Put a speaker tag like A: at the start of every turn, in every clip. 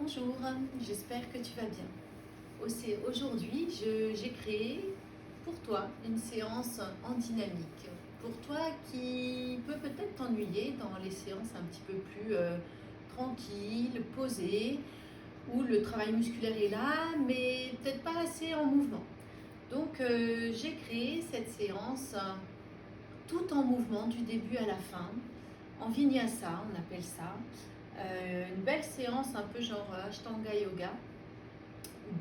A: Bonjour, j'espère que tu vas bien. Aujourd'hui, j'ai créé pour toi une séance en dynamique. Pour toi qui peut peut-être t'ennuyer dans les séances un petit peu plus tranquilles, posées, où le travail musculaire est là, mais peut-être pas assez en mouvement. Donc, j'ai créé cette séance tout en mouvement du début à la fin, en vinyasa, on appelle ça. Une belle séance un peu genre Ashtanga Yoga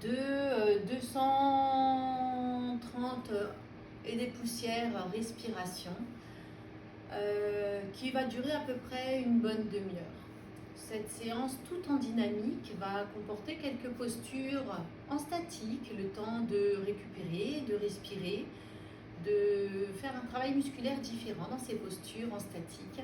A: de 230 et des poussières respiration qui va durer à peu près une bonne demi-heure. Cette séance tout en dynamique va comporter quelques postures en statique, le temps de récupérer, de respirer, de faire un travail musculaire différent dans ces postures en statique.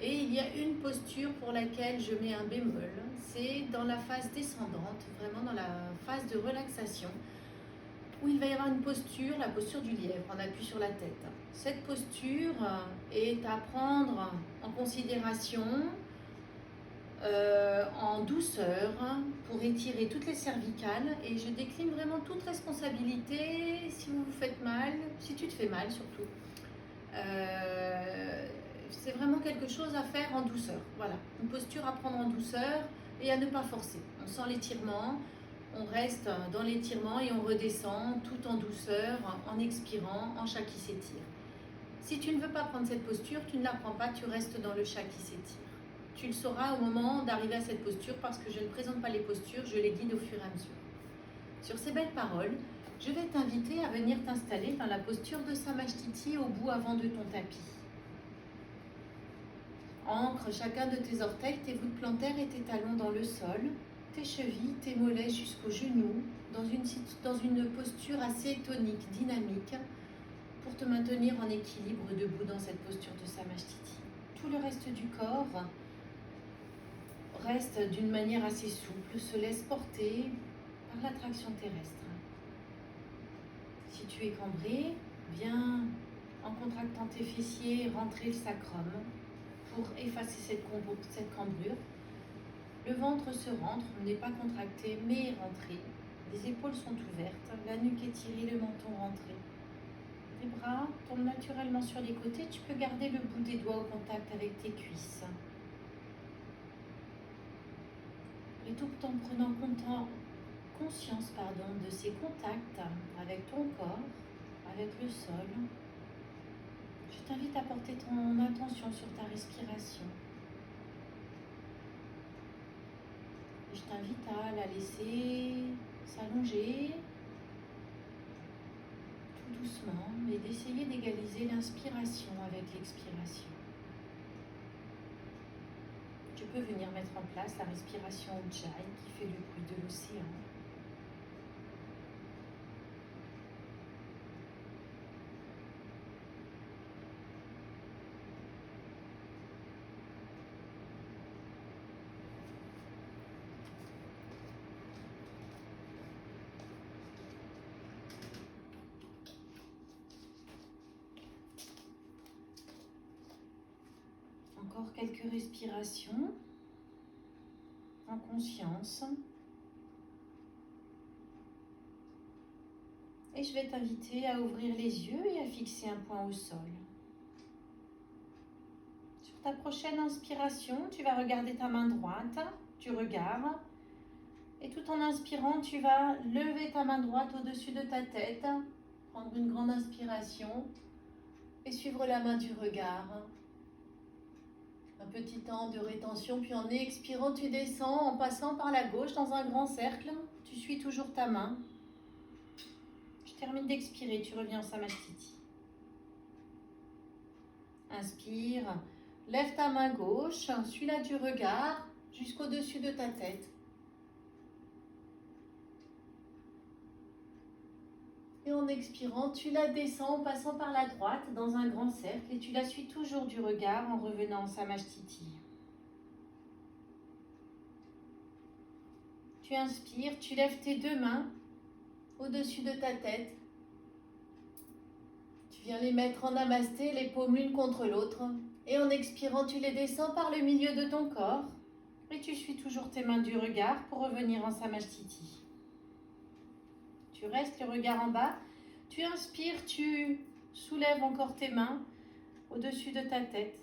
A: Et il y a une posture pour laquelle je mets un bémol, c'est dans la phase descendante, vraiment dans la phase de relaxation, où il va y avoir une posture, la posture du lièvre, on appuie sur la tête. Cette posture est à prendre en considération en douceur pour étirer toutes les cervicales, et je décline vraiment toute responsabilité si vous vous faites mal, si tu te fais mal surtout. C'est vraiment quelque chose à faire en douceur. Voilà, une posture à prendre en douceur et à ne pas forcer. On sent l'étirement, on reste dans l'étirement et on redescend tout en douceur, en expirant, en chat qui s'étire. Si tu ne veux pas prendre cette posture, tu ne la prends pas, tu restes dans le chat qui s'étire. Tu le sauras au moment d'arriver à cette posture parce que je ne présente pas les postures, je les guide au fur et à mesure. Sur ces belles paroles, je vais t'inviter à venir t'installer dans la posture de Samasthiti au bout avant de ton tapis. Ancre chacun de tes orteils, tes voûtes plantaires et tes talons dans le sol, tes chevilles, tes mollets jusqu'aux genoux, dans une posture assez tonique, dynamique, pour te maintenir en équilibre debout dans cette posture de Samasthiti. Tout le reste du corps reste d'une manière assez souple, se laisse porter par l'attraction terrestre. Si tu es cambré, viens en contractant tes fessiers rentrer le sacrum pour effacer cette cambrure. Le ventre se rentre, n'est pas contracté mais rentré. Les épaules sont ouvertes, la nuque étirée, le menton rentré. Les bras tombent naturellement sur les côtés, tu peux garder le bout des doigts au contact avec tes cuisses. Et tout en prenant conscience de ces contacts avec ton corps, avec le sol, je t'invite à porter ton attention sur ta respiration. Et je t'invite à la laisser s'allonger tout doucement, mais d'essayer d'égaliser l'inspiration avec l'expiration. Tu peux venir mettre en place la respiration Ujjayi qui fait le bruit de l'océan. Encore quelques respirations en conscience. Et je vais t'inviter à ouvrir les yeux et à fixer un point au sol. Sur ta prochaine inspiration, tu vas regarder ta main droite, tu regardes. Et tout en inspirant, tu vas lever ta main droite au-dessus de ta tête, prendre une grande inspiration et suivre la main du regard. Un petit temps de rétention, puis en expirant, tu descends en passant par la gauche dans un grand cercle. Tu suis toujours ta main. Je termine d'expirer, tu reviens en Samasthiti. Inspire, lève ta main gauche, suis-la du regard jusqu'au-dessus de ta tête. Et en expirant, tu la descends en passant par la droite dans un grand cercle et tu la suis toujours du regard en revenant en Samasthiti. Tu inspires, tu lèves tes deux mains au-dessus de ta tête. Tu viens les mettre en namasté, les paumes l'une contre l'autre. Et en expirant, tu les descends par le milieu de ton corps. Et tu suis toujours tes mains du regard pour revenir en Samastiti. Tu restes le regard en bas. Tu inspires, tu soulèves encore tes mains au-dessus de ta tête.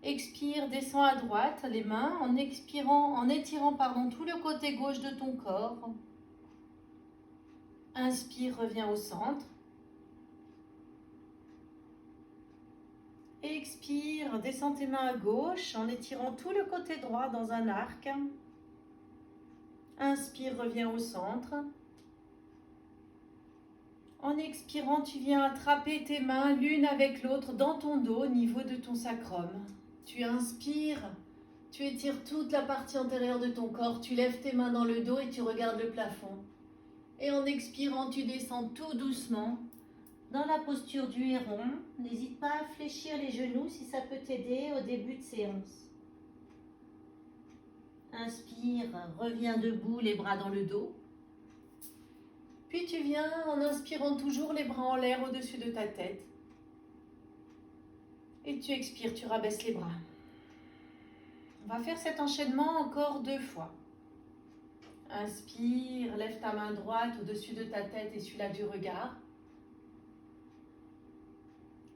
A: Expire, descends à droite les mains en expirant, en étirant tout le côté gauche de ton corps. Inspire, reviens au centre. Expire, descends tes mains à gauche en étirant tout le côté droit dans un arc. Inspire, reviens au centre. En expirant, tu viens attraper tes mains l'une avec l'autre dans ton dos au niveau de ton sacrum. Tu inspires, tu étires toute la partie antérieure de ton corps, tu lèves tes mains dans le dos et tu regardes le plafond. Et en expirant, tu descends tout doucement dans la posture du héron. N'hésite pas à fléchir les genoux si ça peut t'aider au début de séance. Inspire, reviens debout, les bras dans le dos. Puis tu viens en inspirant toujours les bras en l'air au-dessus de ta tête. Et tu expires, tu rabaisses les bras. On va faire cet enchaînement encore 2 fois. Inspire, lève ta main droite au-dessus de ta tête et suis-la du regard.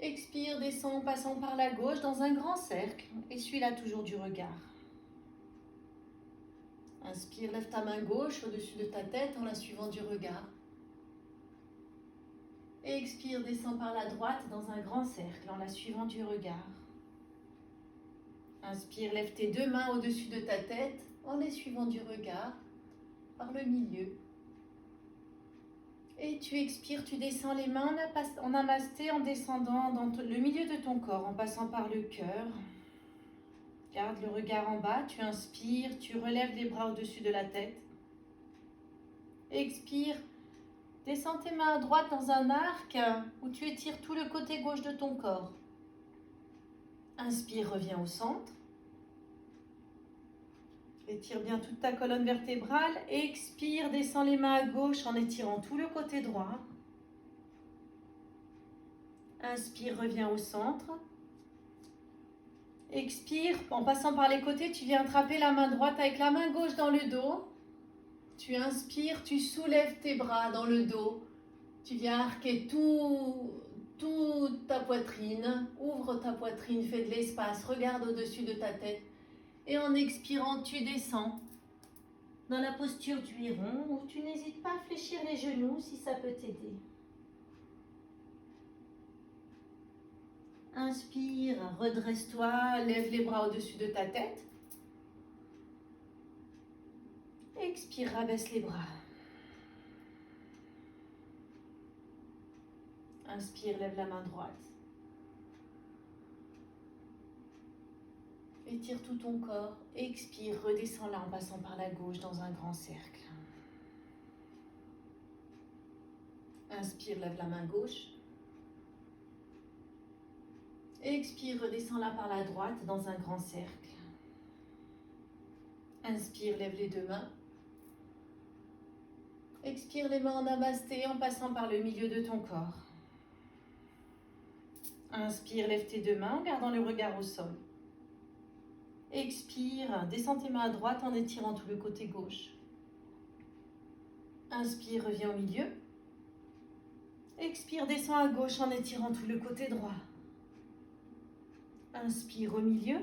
A: Expire, descends en passant par la gauche dans un grand cercle et suis-la toujours du regard. Inspire, lève ta main gauche au-dessus de ta tête en la suivant du regard. Et expire, descends par la droite dans un grand cercle en la suivant du regard. Inspire, lève tes 2 mains au-dessus de ta tête en les suivant du regard par le milieu. Et tu expires, tu descends les mains en namasté en descendant dans le milieu de ton corps en passant par le cœur. Garde le regard en bas, tu inspires, tu relèves les bras au-dessus de la tête. Expire, descends tes mains à droite dans un arc où tu étires tout le côté gauche de ton corps. Inspire, reviens au centre. Étire bien toute ta colonne vertébrale. Expire, descends les mains à gauche en étirant tout le côté droit. Inspire, reviens au centre. Expire, en passant par les côtés, tu viens attraper la main droite avec la main gauche dans le dos. Tu inspires, tu soulèves tes bras dans le dos. Tu viens arquer toute ta poitrine. Ouvre ta poitrine, fais de l'espace, regarde au-dessus de ta tête. Et en expirant, tu descends dans la posture du héron où tu n'hésites pas à fléchir les genoux si ça peut t'aider. Inspire, redresse-toi, lève les bras au-dessus de ta tête. Expire, rabaisse les bras. Inspire, lève la main droite. Étire tout ton corps. Expire, redescends là en passant par la gauche dans un grand cercle. Inspire, lève la main gauche. Expire, redescends là par la droite dans un grand cercle. Inspire, lève les 2 mains. Expire les mains en namasté en passant par le milieu de ton corps. Inspire, lève tes 2 mains en gardant le regard au sol. Expire, descends tes mains à droite en étirant tout le côté gauche. Inspire, reviens au milieu. Expire, descends à gauche en étirant tout le côté droit. Inspire au milieu.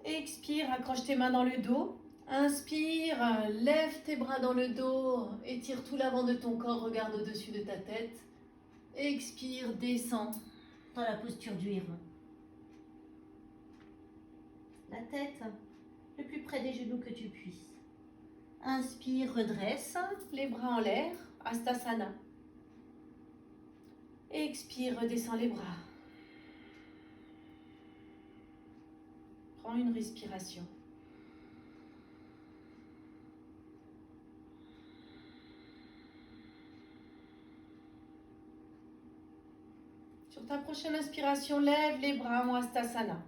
A: Expire, accroche tes mains dans le dos. Inspire, lève tes bras dans le dos, étire tout l'avant de ton corps, regarde au-dessus de ta tête. Expire, descends dans la posture du héron. La tête le plus près des genoux que tu puisses. Inspire, redresse, les bras en l'air, Hastasana. Expire, redescends les bras. Prends une respiration. Sur ta prochaine inspiration, lève les bras en Hastasana.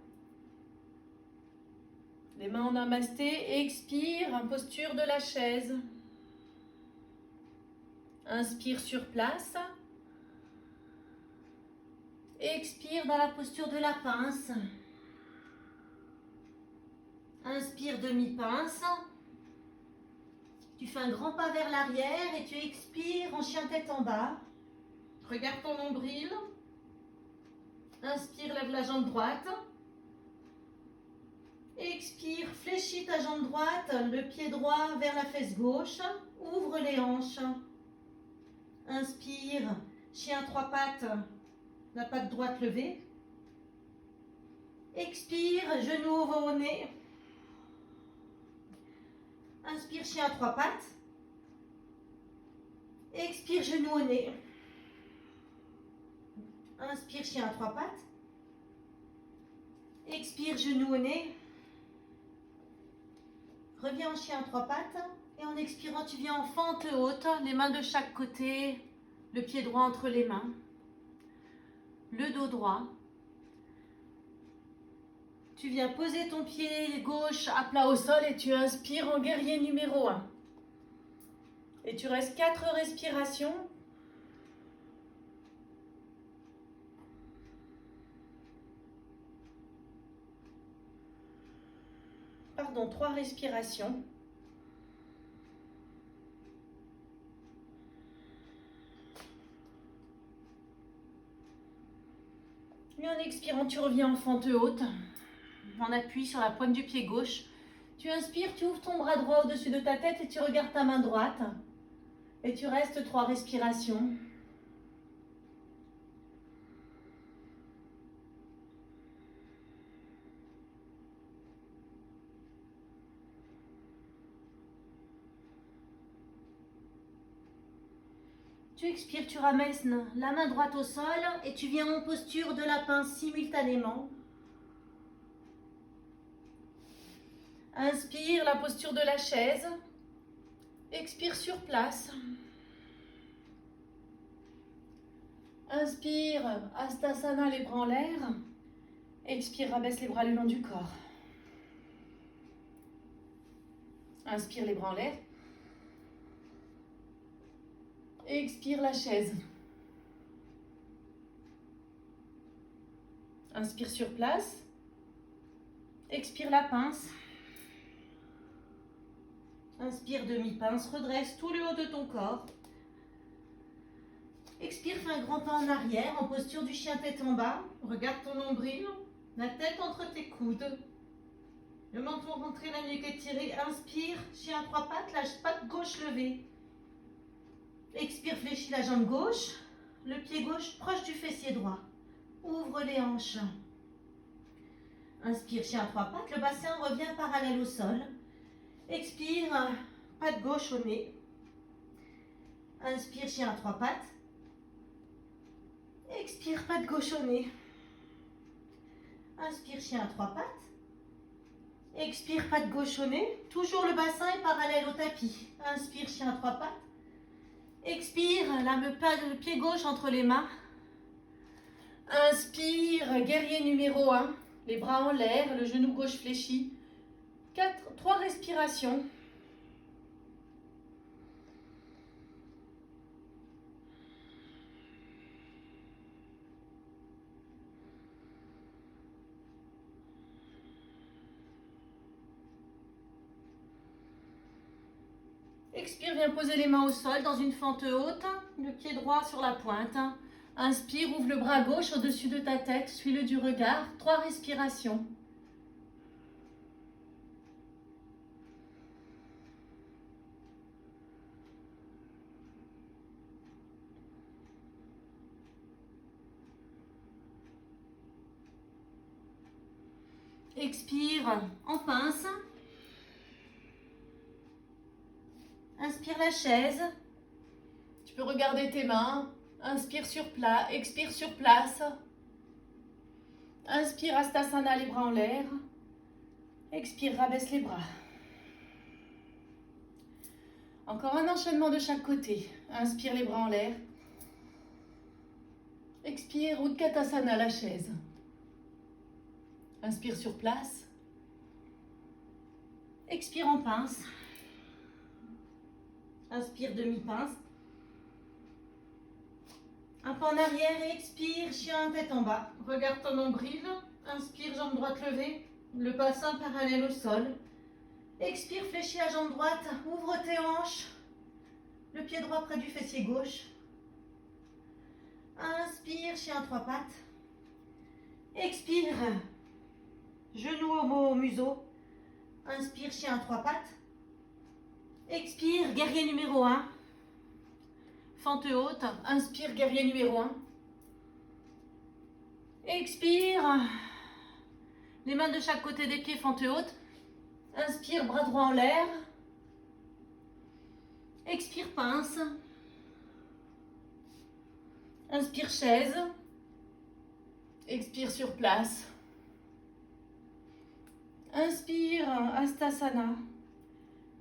A: Les mains en namasté, expire en posture de la chaise. Inspire sur place. Expire dans la posture de la pince.
B: Inspire, demi-pince. Tu fais un grand pas vers l'arrière et tu expires en chien tête en bas. Regarde ton nombril. Inspire, lève la jambe droite. Expire, fléchis ta jambe droite, le pied droit vers la fesse gauche. Ouvre les hanches. Inspire, chien trois pattes, la patte droite levée. Expire, genou au nez. Inspire, chien à trois pattes. Expire, genou au nez. Inspire, chien à trois pattes. Expire, genou au nez. Reviens en chien à trois pattes. Et en expirant, tu viens en fente haute, les mains de chaque côté, le pied droit entre les mains, le dos droit. Tu viens poser ton pied gauche à plat au sol et tu inspires en guerrier numéro 1. Et tu restes 4 respirations. Pardon, 3 respirations. Et en expirant, tu reviens en fente haute. En appui sur la pointe du pied gauche. Tu inspires, tu ouvres ton bras droit au-dessus de ta tête et tu regardes ta main droite. Et tu restes 3 respirations. Tu expires, tu ramènes la main droite au sol et tu viens en posture de lapin simultanément. Inspire, la posture de la chaise. Expire sur place. Inspire, Hastasana, les bras en l'air. Expire, rabaisse les bras le long du corps. Inspire, les bras en l'air. Expire, la chaise. Inspire sur place. Expire, la pince. Inspire, demi-pince. Redresse tout le haut de ton corps. Expire, fais un grand pas en arrière en posture du chien tête en bas. Regarde ton nombril, la tête entre tes coudes. Le menton rentré, la nuque étirée. Inspire, chien à 3 pattes, la patte gauche levée. Expire, fléchis la jambe gauche, le pied gauche proche du fessier droit. Ouvre les hanches. Inspire, chien à 3 pattes, le bassin revient parallèle au sol. Expire, patte gauche au nez. Inspire, chien à 3 pattes. Expire, patte gauche au nez. Inspire, chien à 3 pattes. Expire, patte gauche au nez. Toujours le bassin est parallèle au tapis. Inspire, chien à 3 pattes. Expire, le pied gauche entre les mains. Inspire, guerrier numéro 1. Les bras en l'air, le genou gauche fléchi. 3 respirations. Expire, viens poser les mains au sol dans une fente haute, le pied droit sur la pointe. Inspire, ouvre le bras gauche au-dessus de ta tête, suis-le du regard. 3 respirations. Expire en pince. Inspire la chaise. Tu peux regarder tes mains. Inspire sur plat, expire sur place. Inspire, Hastasana, les bras en l'air. Expire, rabaisse les bras. Encore un enchaînement de chaque côté. Inspire, les bras en l'air. Expire, Utkatasana, la chaise. Inspire sur place. Expire en pince. Inspire, demi-pince. Un pas en arrière et expire, chien tête en bas. Regarde ton nombril. Inspire, jambe droite levée. le bassin parallèle au sol. Expire, fléchis la jambe droite, ouvre tes hanches, le pied droit près du fessier gauche. Inspire, chien à trois pattes. Expire, genou au museau. Inspire, chien à trois pattes. Expire, guerrier numéro 1. Fente haute. Inspire, guerrier numéro 1. Expire. Les mains de chaque côté des pieds, fente haute. Inspire, bras droit en l'air. Expire, pince. Inspire, chaise. Expire sur place. Inspire, Hastasana.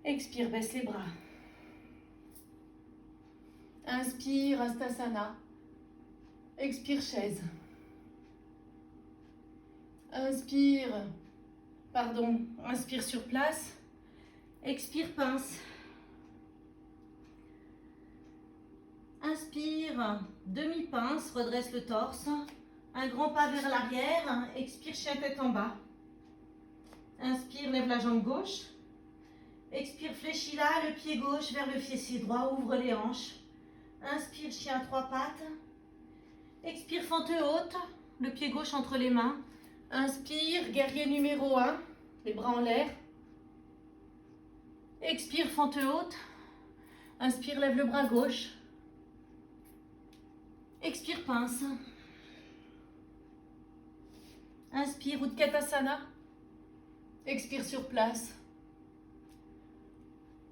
B: Expire, baisse les bras. Inspire, Hastasana. Expire, chaise. Inspire sur place. Expire, pince. Inspire, demi-pince, redresse le torse. Un grand pas vers l'arrière. Expire, chien tête en bas. Inspire, lève la jambe gauche. Expire, fléchis là, le pied gauche vers le fessier droit, ouvre les hanches. Inspire, chien à trois pattes. Expire, fente haute, le pied gauche entre les mains. Inspire, guerrier numéro 1, les bras en l'air. Expire, fente haute. Inspire, lève le bras gauche. Expire, pince. Inspire, Utkatasana. Expire sur place.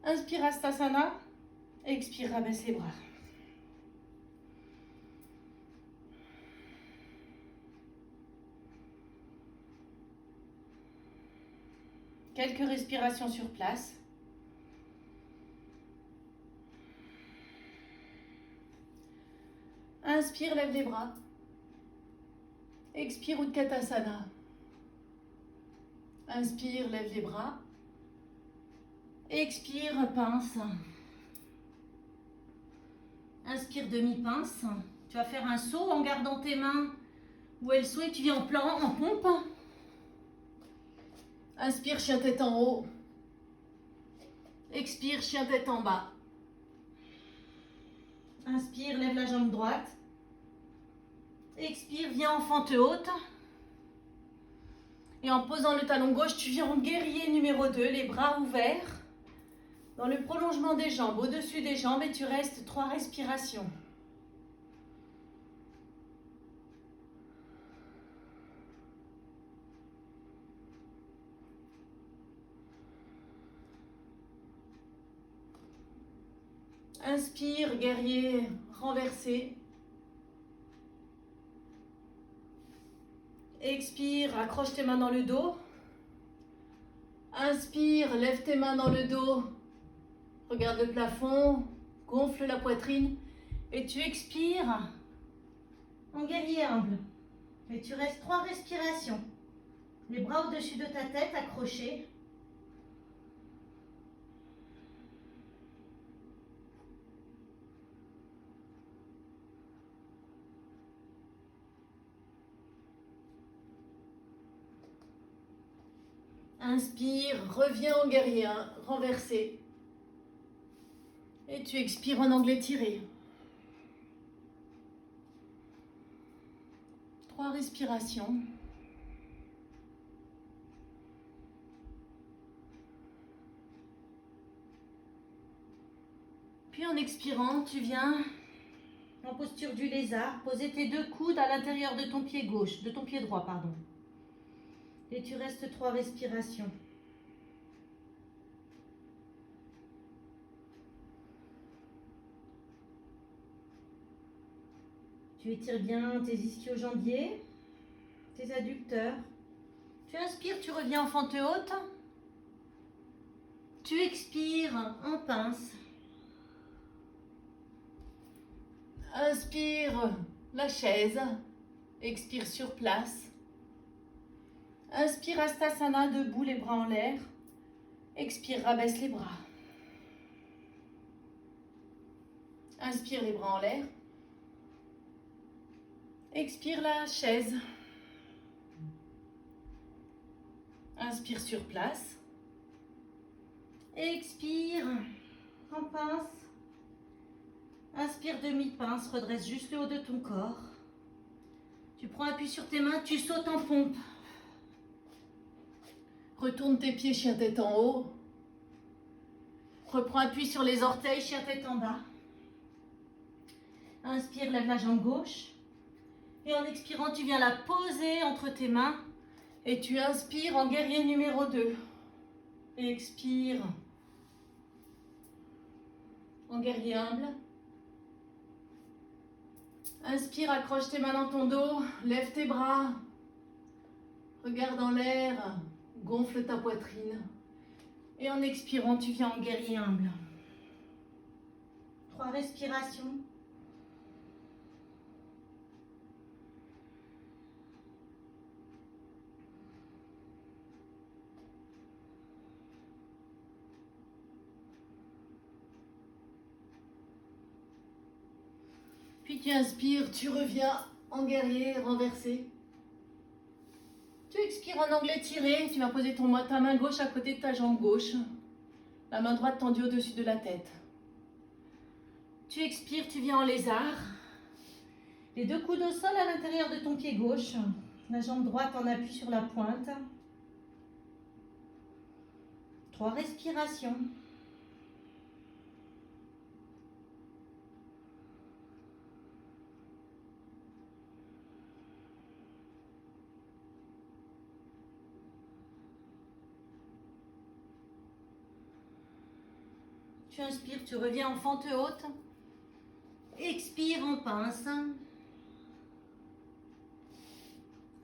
B: Inspire, Hastasana. Expire, rabaisse les bras. Quelques respirations sur place. Inspire, lève les bras. Expire, Utkatasana. Inspire, lève les bras. Expire, pince. Inspire, demi-pince. Tu vas faire un saut en gardant tes mains où elles sont et tu viens en plan, en pompe. Inspire, chien tête en haut. Expire, chien tête en bas. Inspire, lève la jambe droite. Expire, viens en fente haute. Et en posant le talon gauche, tu viens en guerrier numéro 2, les bras ouverts. Dans le prolongement des jambes, au-dessus des jambes, et tu restes 3 respirations. Inspire, guerrier renversé. Expire, accroche tes mains dans le dos. Inspire, lève tes mains dans le dos. Regarde le plafond, gonfle la poitrine. Et tu expires en guerrier humble. Et tu restes 3 respirations. Les bras au-dessus de ta tête, accrochés. Inspire, reviens en guerrier renversé. Et tu expires en angle étiré. 3 respirations. Puis en expirant, tu viens en posture du lézard, poser tes 2 coudes à l'intérieur de ton pied gauche, de ton pied droit, pardon. Et tu restes 3 respirations. Tu étires bien tes ischio-jambiers, tes adducteurs. Tu inspires, tu reviens en fente haute. Tu expires en pince. Inspire la chaise. Expire sur place. Inspire, Hastasana, debout, les bras en l'air. Expire, rabaisse les bras. Inspire, les bras en l'air. Expire, la chaise. Inspire sur place. Expire en pince. Inspire demi-pince, redresse juste le haut de ton corps. Tu prends appui sur tes mains, tu sautes en pompe.
A: Retourne tes pieds, chien tête en haut.
B: Reprends appui sur les orteils, chien tête en bas. Inspire, lève la jambe gauche. Et en expirant, tu viens la poser entre tes mains. Et tu inspires en guerrier numéro 2. Expire en guerrier humble.
A: Inspire, accroche tes mains dans ton dos, lève tes bras. Regarde en l'air, gonfle ta poitrine.
B: Et en expirant, tu viens en guerrier humble. 3 respirations.
A: Puis tu inspires, tu reviens en guerrier renversé. Tu expires en anglais tiré, tu vas poser ta main gauche à côté de ta jambe gauche. La main droite tendue au-dessus de la tête.
B: Tu expires, tu viens en lézard. Les 2 coudes au sol à l'intérieur de ton pied gauche. La jambe droite en appui sur la pointe. 3 respirations. Tu inspires, tu reviens en fente haute. Expire en pince.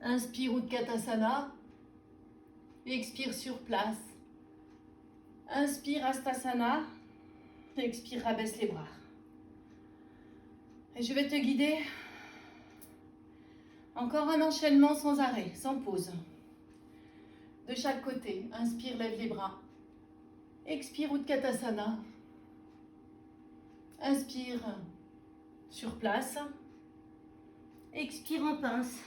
A: Inspire Utkatasana. Expire sur place. Inspire Hastasana. Expire, rabaisse les bras. Et je vais te guider. Encore un enchaînement sans arrêt, sans pause. De chaque côté. Inspire, lève les bras. Expire Utkatasana. Inspire sur place.
B: Expire en pince.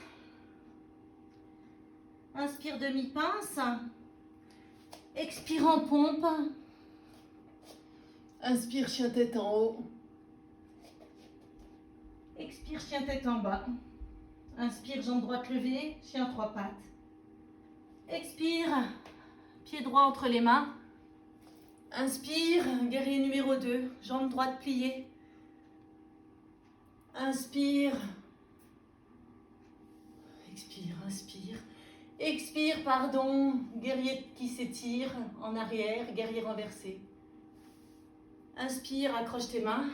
B: Inspire demi-pince. Expire en pompe.
A: Inspire chien tête en haut.
B: Expire chien tête en bas. Inspire jambe droite levée, chien 3 pattes. Expire, pied droit entre les mains.
A: Inspire, guerrier numéro 2, jambe droite pliée. Inspire. Expire, inspire. Expire, pardon, guerrier qui s'étire en arrière, guerrier renversé. Inspire, accroche tes mains.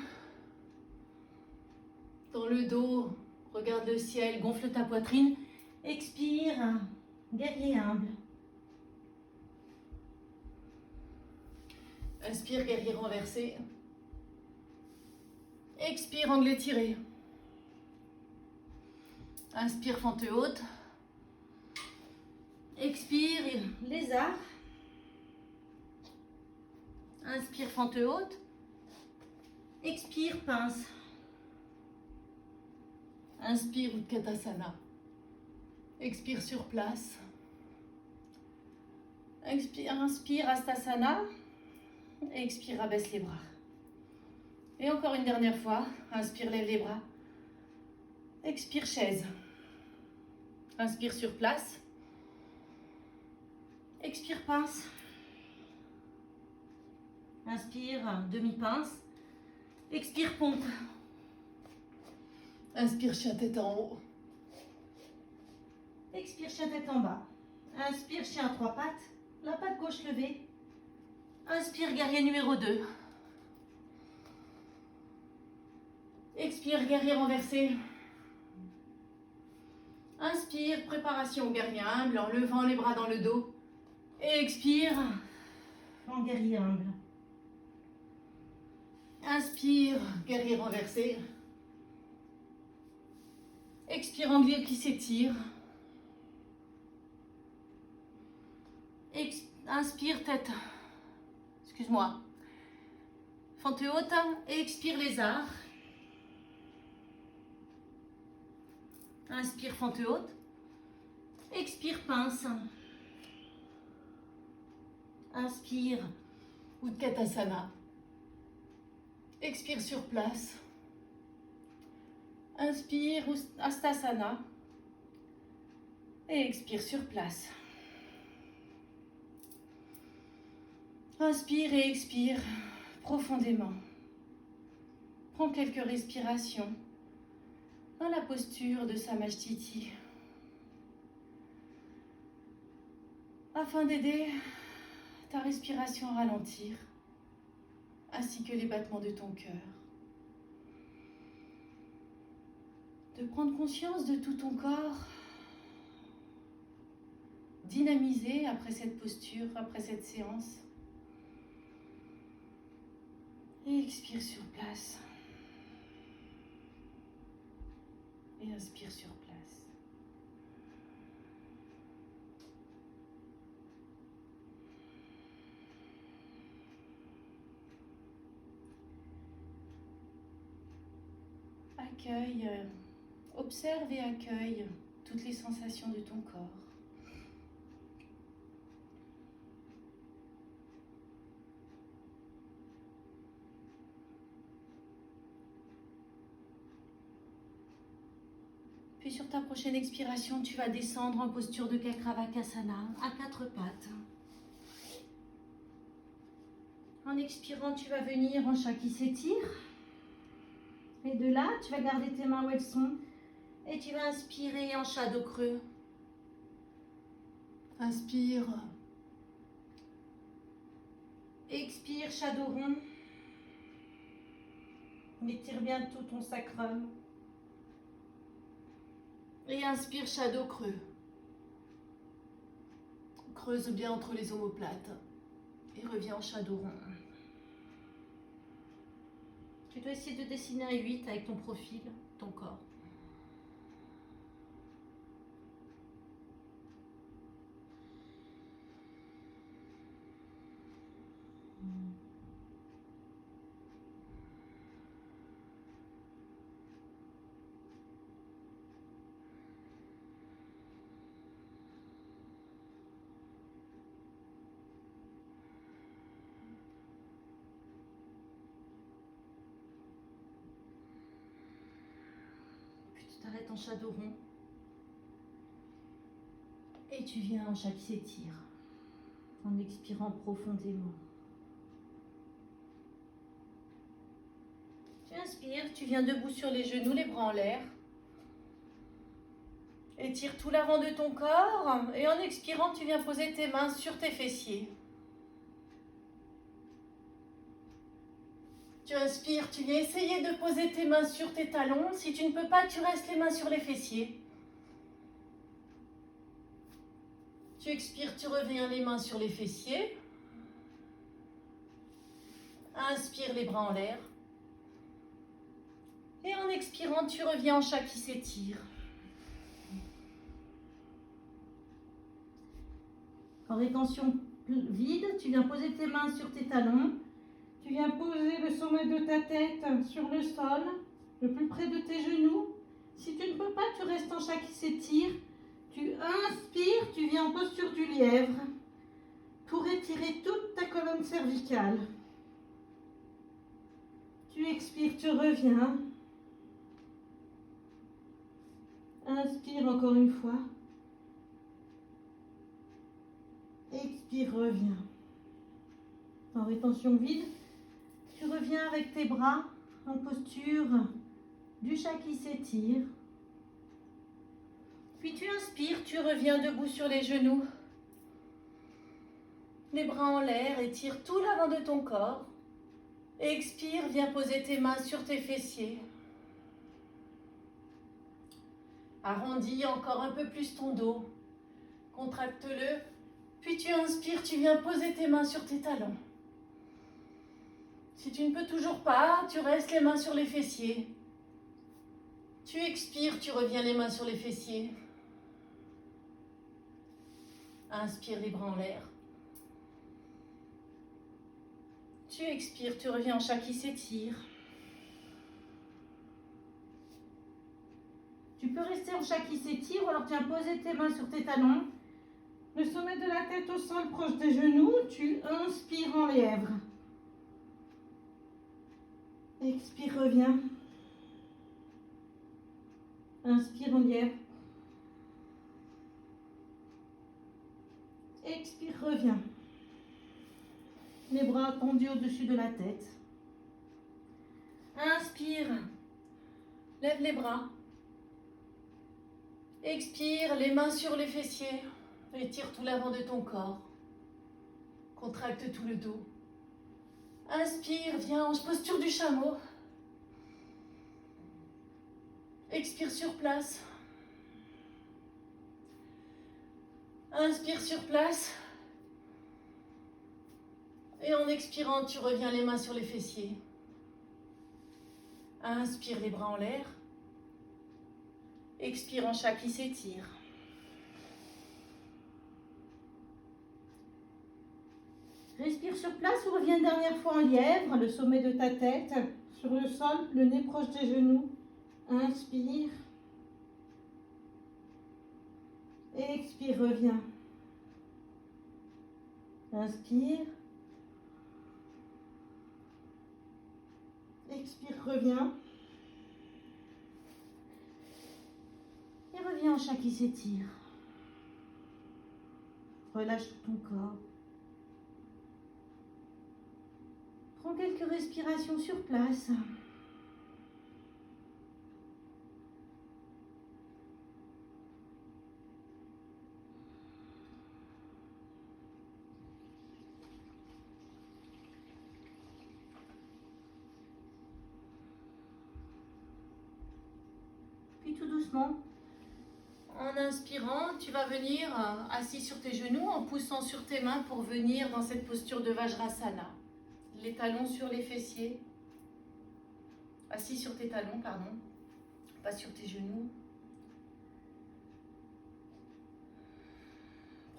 A: Dans le dos, regarde le ciel, gonfle ta poitrine.
B: Expire, guerrier humble.
A: Inspire, guerrier renversé. Expire, anglais tiré. Inspire, fente haute. Expire,
B: Lézard.
A: inspire, fente haute.
B: Expire, pince.
A: Inspire, Utkatasana. Expire sur place. Expire, inspire, Hastasana. Expire, abaisse les bras. Et encore une dernière fois. Inspire, lève les bras. Expire, chaise. Inspire sur place.
B: Expire, pince. Inspire, demi-pince. Expire, pompe.
A: Inspire, chien tête en haut.
B: Expire, chien tête en bas. Inspire, chien à 3 pattes. La patte gauche levée.
A: Inspire, guerrier numéro 2. Expire, guerrier renversé. Inspire, préparation au guerrier humble en levant les bras dans le dos. Et expire.
B: En guerrier humble.
A: Inspire, guerrier renversé. Expire, anglais qui s'étire. Inspire, tête. Excuse-moi. Fente haute. Et expire, lézard. Inspire, fente haute. Expire, pince.
B: Inspire.
A: Utkatasana. Expire sur place. Inspire, Hastasana. Et expire sur place. Inspire et expire profondément. Prends quelques respirations dans la posture de Samasthiti afin d'aider ta respiration à ralentir ainsi que les battements de ton cœur. De prendre conscience de tout ton corps dynamisé après cette posture, après cette séance. Et expire sur place. Et inspire sur place. Accueille, observe et accueille toutes les sensations de ton corps. Puis sur ta prochaine expiration, tu vas descendre en posture de Kakravakasana à 4 pattes. En expirant, tu vas venir en chat qui s'étire. Et de là, tu vas garder tes mains où elles sont. Et tu vas inspirer en chat dos creux. Inspire. Expire, chat dos rond. Étire bien tout ton sacrum. Et inspire, chat dos creux. Creuse bien entre les omoplates. Et reviens en chat dos rond. Tu dois essayer de dessiner un 8 avec ton profil, ton corps. T'arrêtes en chat dos rond et tu viens en chat qui s'étire en expirant profondément. Tu inspires, tu viens debout sur les genoux, les bras en l'air. Étire tout l'avant de ton corps et en expirant, tu viens poser tes mains sur tes fessiers. Tu inspires, tu viens essayer de poser tes mains sur tes talons. Si tu ne peux pas, tu restes les mains sur les fessiers. Tu expires, tu reviens les mains sur les fessiers. Inspire, les bras en l'air. Et en expirant, tu reviens en chat qui s'étire. En rétention vide, tu viens poser tes mains sur tes talons. Tu viens poser le sommet de ta tête sur le sol, le plus près de tes genoux. Si tu ne peux pas, tu restes en chat qui s'étire. Tu inspires, tu viens en posture du lièvre pour étirer toute ta colonne cervicale. Tu expires, tu reviens. Inspire encore une fois. Expire, reviens. En rétention vide, tu reviens avec tes bras en posture du chat qui s'étire. Puis tu inspires, tu reviens debout sur les genoux. Les bras en l'air, étire tout l'avant de ton corps. Expire, viens poser tes mains sur tes fessiers. Arrondis encore un peu plus ton dos. Contracte-le. Puis tu inspires, tu viens poser tes mains sur tes talons. Si tu ne peux toujours pas, tu restes les mains sur les fessiers. Tu expires, tu reviens les mains sur les fessiers. Inspire, les bras en l'air. Tu expires, tu reviens en chat qui s'étire. Tu peux rester en chat qui s'étire ou alors tu viens poser tes mains sur tes talons.
B: Le sommet de la tête au sol proche des genoux, tu inspires en lièvre. Expire, reviens. Inspire en lièvre. Expire, reviens. Les bras tendus au-dessus de la tête. Inspire. Lève les bras. Expire, les mains sur les fessiers. Étire tout l'avant de ton corps. Contracte tout le dos. Inspire, viens en posture du chameau. Expire sur place. Inspire sur place. Et en expirant, tu reviens les mains sur les fessiers. Inspire les bras en l'air. Expire en chat qui s'étire. Respire sur place ou reviens une dernière fois en lièvre, le sommet de ta tête, sur le sol, le nez proche des genoux. Inspire. Expire, reviens. Inspire. Expire, reviens. Et reviens en chat qui s'étire. Relâche tout ton corps. Prends quelques respirations sur place. Puis tout doucement, en inspirant, tu vas venir assis sur tes genoux en poussant sur tes mains pour venir dans cette posture de Vajrasana. Les talons sur les fessiers. Assis sur tes talons, pardon. Pas sur tes genoux.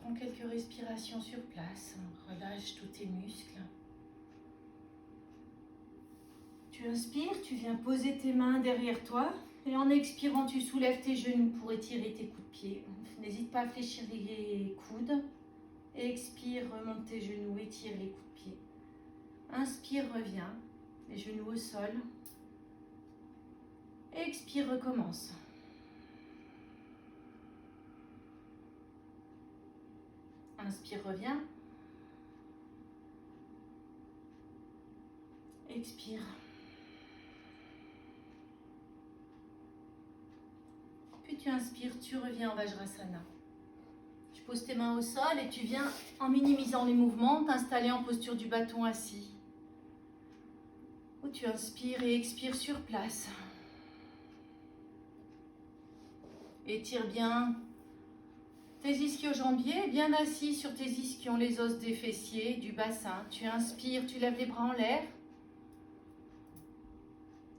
B: Prends quelques respirations sur place. Relâche tous tes muscles. Tu inspires, tu viens poser tes mains derrière toi. Et en expirant, tu soulèves tes genoux pour étirer tes coups de pied. N'hésite pas à fléchir les coudes. Expire, remonte tes genoux, étire les coups de pied. Inspire, reviens, les genoux au sol. Expire, recommence. Inspire, reviens. Expire. Puis tu inspires, tu reviens en Vajrasana. Tu poses tes mains au sol et tu viens, en minimisant les mouvements, t'installer en posture du bâton assis. Où tu inspires et expires sur place. Étire bien tes ischio-jambiers, bien assis sur tes ischions, les os des fessiers, du bassin. Tu inspires, tu lèves les bras en l'air.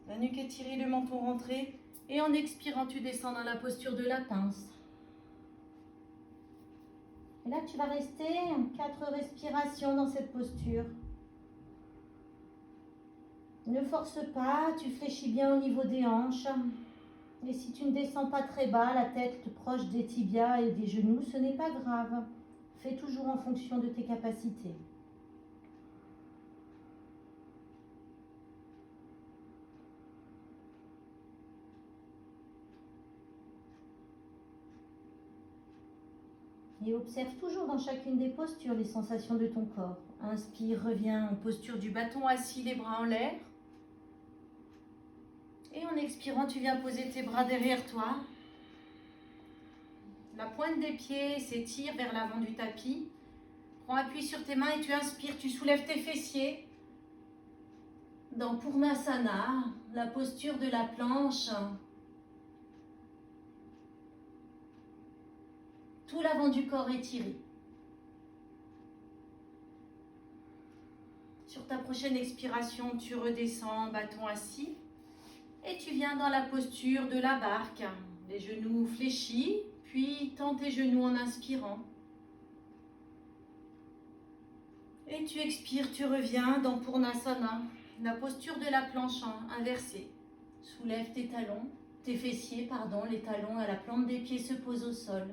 B: La nuque étirée, le menton rentré. Et en expirant, tu descends dans la posture de la pince. Et là, tu vas rester 4 respirations dans cette posture. Ne force pas, tu fléchis bien au niveau des hanches. Et si tu ne descends pas très bas, la tête proche des tibias et des genoux, ce n'est pas grave. Fais toujours en fonction de tes capacités. Et observe toujours dans chacune des postures les sensations de ton corps. Inspire, reviens en posture du bâton assis, les bras en l'air. Et en expirant, tu viens poser tes bras derrière toi. La pointe des pieds s'étire vers l'avant du tapis. Prends appui sur tes mains et tu inspires, tu soulèves tes fessiers. Dans Purnasana, la posture de la planche. Tout l'avant du corps étiré. Sur ta prochaine expiration, tu redescends, bâton assis. Et tu viens dans la posture de la barque. Les genoux fléchis, puis tends tes genoux en inspirant. Et tu expires, tu reviens dans Purnasana, la posture de la planche inversée. Soulève tes talons, tes fessiers, pardon, les talons à la plante des pieds se posent au sol.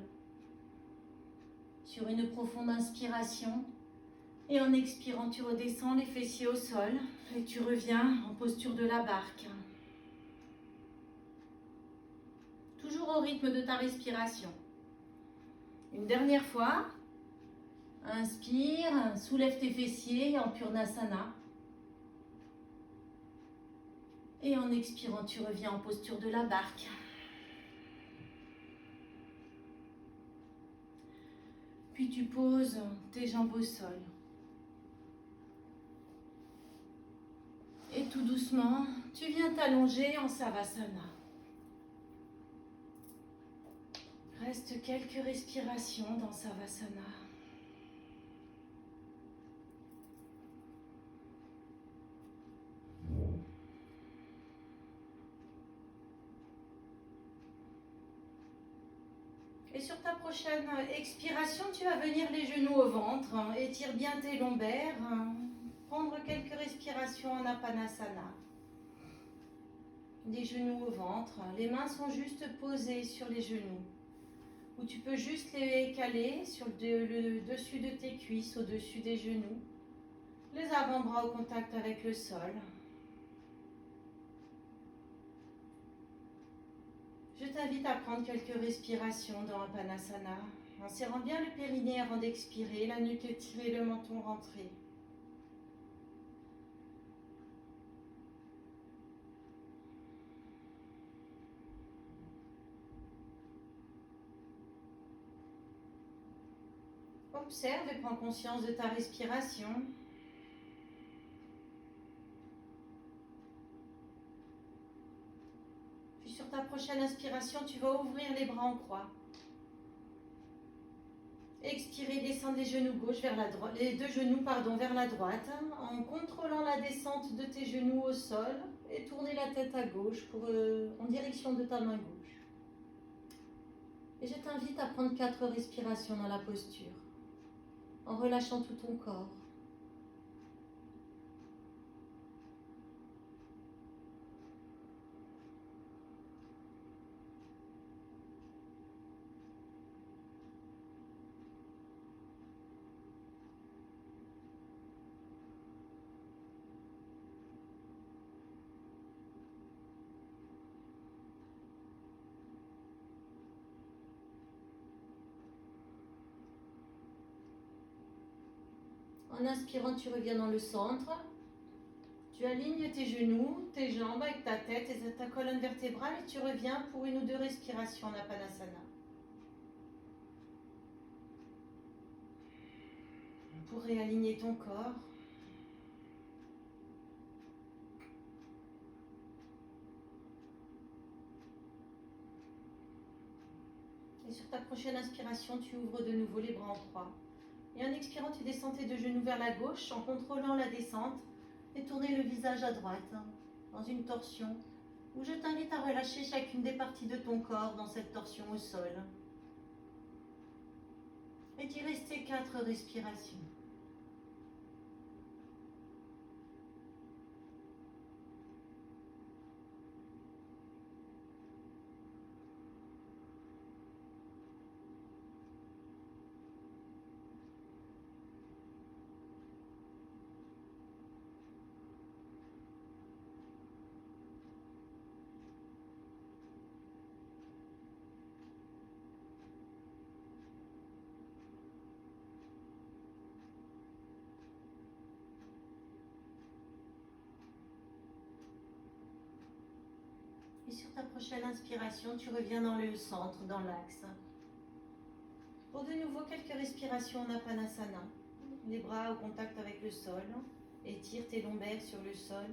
A: sur une profonde inspiration. Et en expirant, tu redescends les fessiers au sol et tu reviens en posture de la barque. Toujours au rythme de ta respiration. Une dernière fois. Inspire, soulève tes fessiers en Purnasana. Et en expirant, tu reviens en posture de la barque. Puis tu poses tes jambes au sol. Et tout doucement, tu viens t'allonger en Savasana. Reste quelques respirations dans Savasana. Et sur ta prochaine expiration, tu vas venir les genoux au ventre. Étire bien tes lombaires. Prendre quelques respirations en Apanasana. Les genoux au ventre. Les mains sont juste posées sur les genoux. Ou tu peux juste les caler sur le dessus de tes cuisses, au-dessus des genoux. Les avant-bras au contact avec le sol. Je t'invite à prendre quelques respirations dans Apanasana, en serrant bien le périnée avant d'expirer, la nuque étirée, le menton rentré. Observe et prends conscience de ta respiration. Puis sur ta prochaine inspiration, tu vas ouvrir les bras en croix. Expirer, descendre les genoux gauche vers la droite, les deux genoux vers la droite, en contrôlant la descente de tes genoux au sol et tourner la tête à gauche en direction de ta main gauche. Et je t'invite à prendre 4 respirations dans la posture, en relâchant tout ton corps. En inspirant, tu reviens dans le centre. Tu alignes tes genoux, tes jambes avec ta tête et ta colonne vertébrale et tu reviens pour 1 ou 2 respirations en Apanasana. Pour réaligner ton corps. Et sur ta prochaine inspiration, tu ouvres de nouveau les bras en croix. Et en expirant, tu descends tes 2 genoux vers la gauche en contrôlant la descente et tourner le visage à droite dans une torsion où je t'invite à relâcher chacune des parties de ton corps dans cette torsion au sol. Et d'y rester 4 respirations. Et sur ta prochaine inspiration, tu reviens dans le centre, dans l'axe. Pour de nouveau quelques respirations en Apanasana. Les bras au contact avec le sol. Étire tes lombaires sur le sol.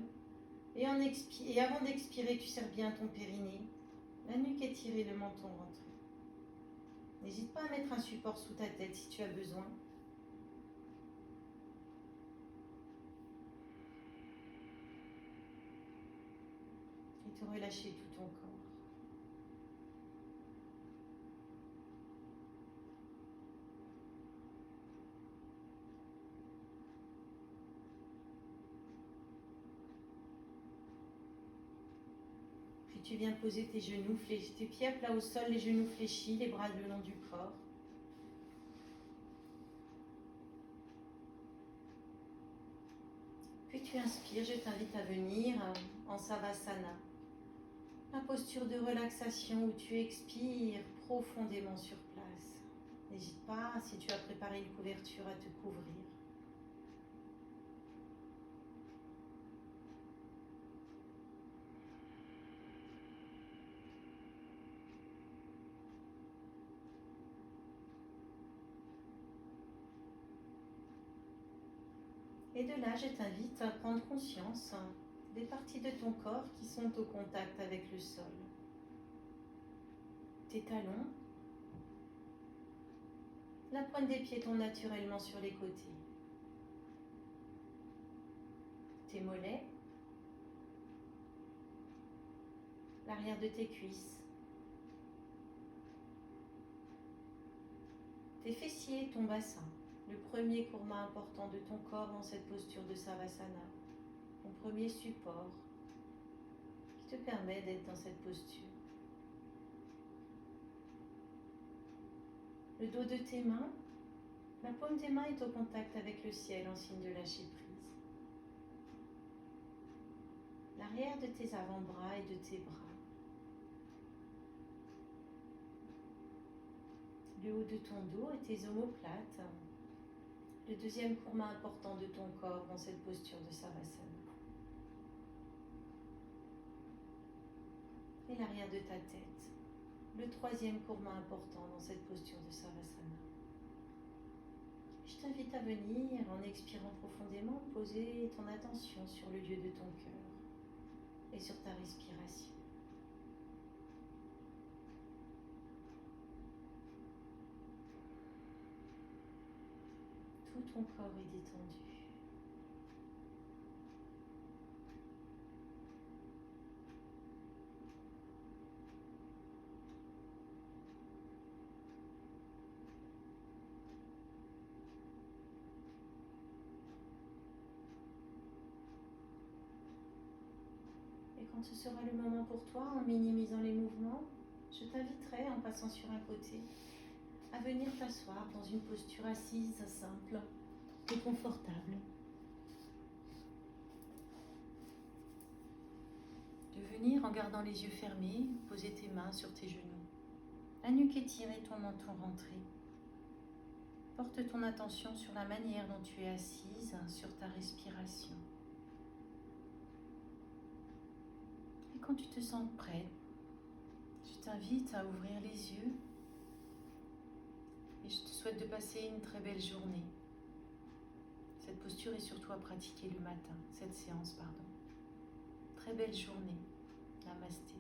A: Et avant d'expirer, tu serres bien ton périnée. La nuque étirée, le menton rentré. N'hésite pas à mettre un support sous ta tête si tu as besoin. Et te relâcher tout ton corps. Puis tu viens poser tes genoux fléchis, tes pieds à plat au sol, les genoux fléchis, les bras le long du corps.
B: Puis tu inspires, je t'invite à venir en Savasana. La posture de relaxation où tu expires profondément sur place. N'hésite pas, si tu as préparé une couverture, à te couvrir. Et de là, je t'invite à prendre conscience des parties de ton corps qui sont au contact avec le sol. Tes talons, la pointe des pieds tombe naturellement sur les côtés. Tes mollets, l'arrière de tes cuisses, tes fessiers, ton bassin, le premier courroie important de ton corps dans cette posture de Savasana, ton premier support qui te permet d'être dans cette posture. Le dos de tes mains, la paume des mains est au contact avec le ciel en signe de lâcher prise. L'arrière de tes avant-bras et de tes bras. Le haut de ton dos et tes omoplates. Le deuxième courroie important de ton corps dans cette posture de Savasana. Et l'arrière de ta tête. Le troisième courroie important dans cette posture de Savasana. Je t'invite à venir, en expirant profondément, poser ton attention sur le lieu de ton cœur et sur ta respiration. Tout ton corps est détendu. Et quand ce sera le moment pour toi, en minimisant les mouvements, je t'inviterai, en passant sur un côté, à venir t'asseoir dans une posture assise simple et confortable. De venir en gardant les yeux fermés, poser tes mains sur tes genoux. La nuque étirée, ton menton rentré. Porte ton attention sur la manière dont tu es assise, sur ta respiration. Et quand tu te sens prête, je t'invite à ouvrir les yeux et je te souhaite de passer une très belle journée. Cette posture est surtout à pratiquer le matin, cette séance, pardon. Très belle journée. Namasté.